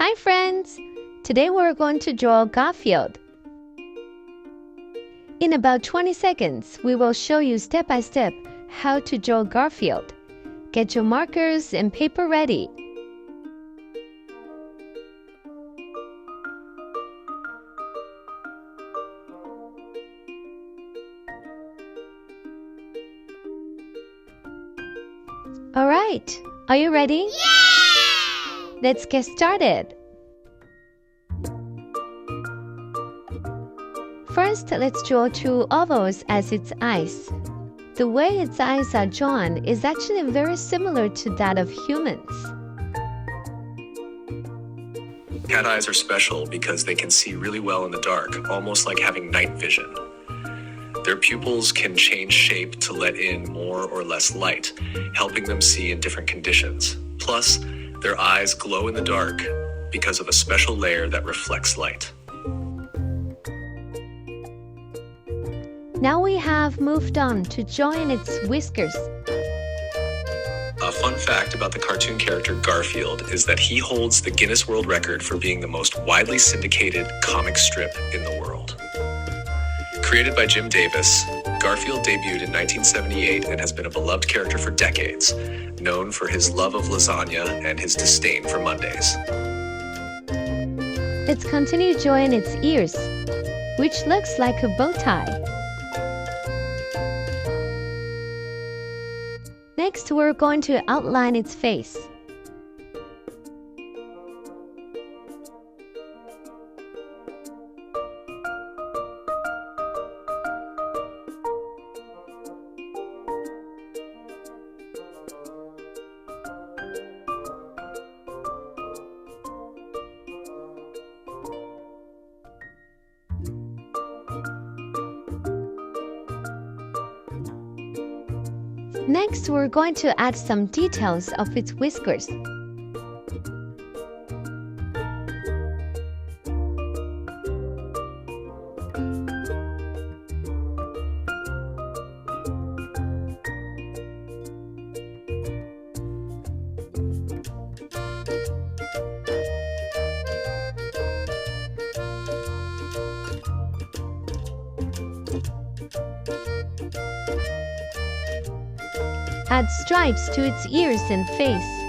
Hi friends! Today we're going to draw Garfield. In about 20 seconds, we will show you step by step how to draw Garfield. Get your markers and paper ready. Alright, are you ready? Yeah! Let's get started. First, let's draw two ovals as its eyes. The way its eyes are drawn is actually very similar to that of humans. Cat eyes are special because they can see really well in the dark, almost like having night vision. Their pupils can change shape to let in more or less light, helping them see in different conditions. Plus, their eyes glow in the dark because of a special layer that reflects light. Now we have moved on to drawing its whiskers. A fun fact about the cartoon character Garfield is that he holds the Guinness World Record for being the most widely syndicated comic strip in the world. Created by Jim Davis, Garfield debuted in 1978 and has been a beloved character for decades, known for his love of lasagna and his disdain for Mondays. Let's continue drawing its ears, which looks like a bow tie. Next, we're going to outline its face. Next, we're going to add some details of its whiskers. Add stripes to its ears and face.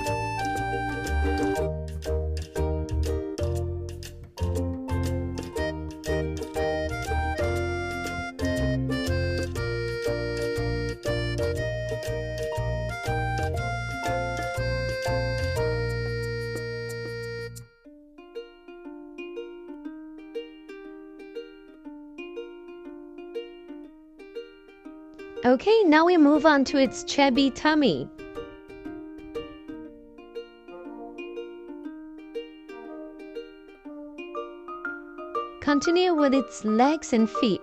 Okay, now we move on to its chubby tummy. Continue with its legs and feet.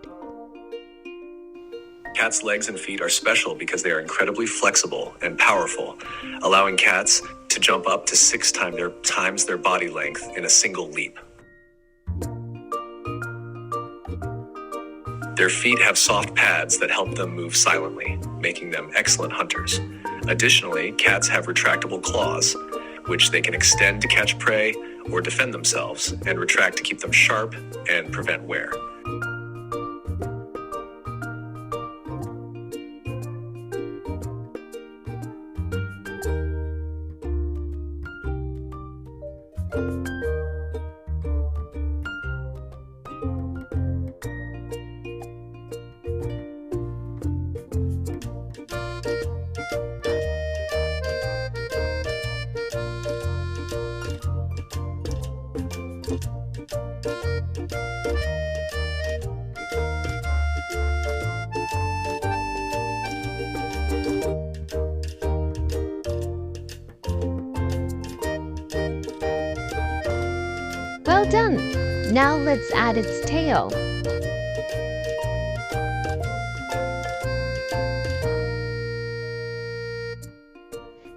Cats' legs and feet are special because they are incredibly flexible and powerful, allowing cats to jump up to 6 times their body length in a single leap. Their feet have soft pads that help them move silently, making them excellent hunters. Additionally, cats have retractable claws, which they can extend to catch prey or defend themselves, and retract to keep them sharp and prevent wear. Well done! Now let's add its tail.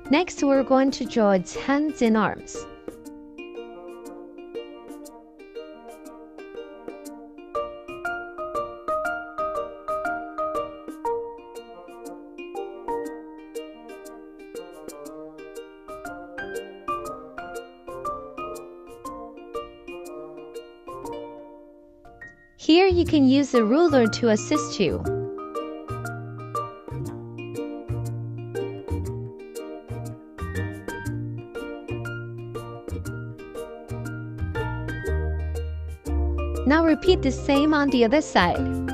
Next, we're going to draw its hands and arms. Here you can use a ruler to assist you. Now repeat the same on the other side.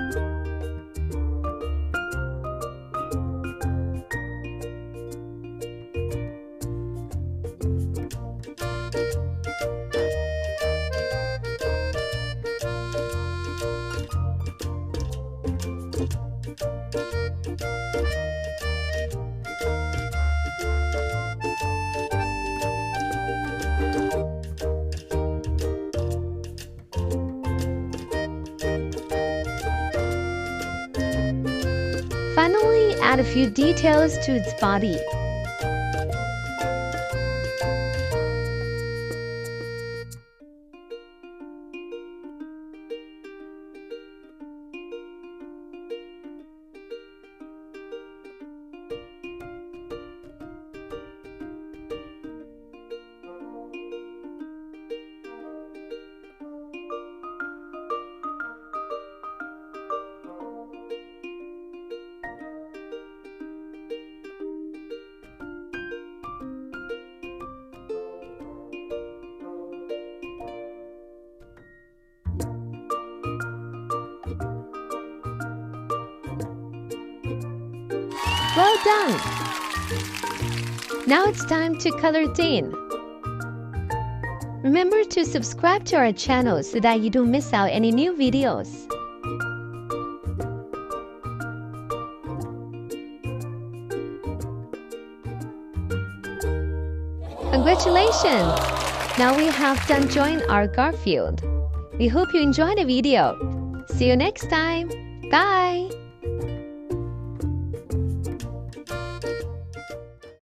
Finally, add a few details to its body. Well done! Now it's time to color it in. Remember to subscribe to our channel so that you don't miss out any new videos. Congratulations! Now we have done join our Garfield. We hope you enjoyed the video. See you next time. Bye!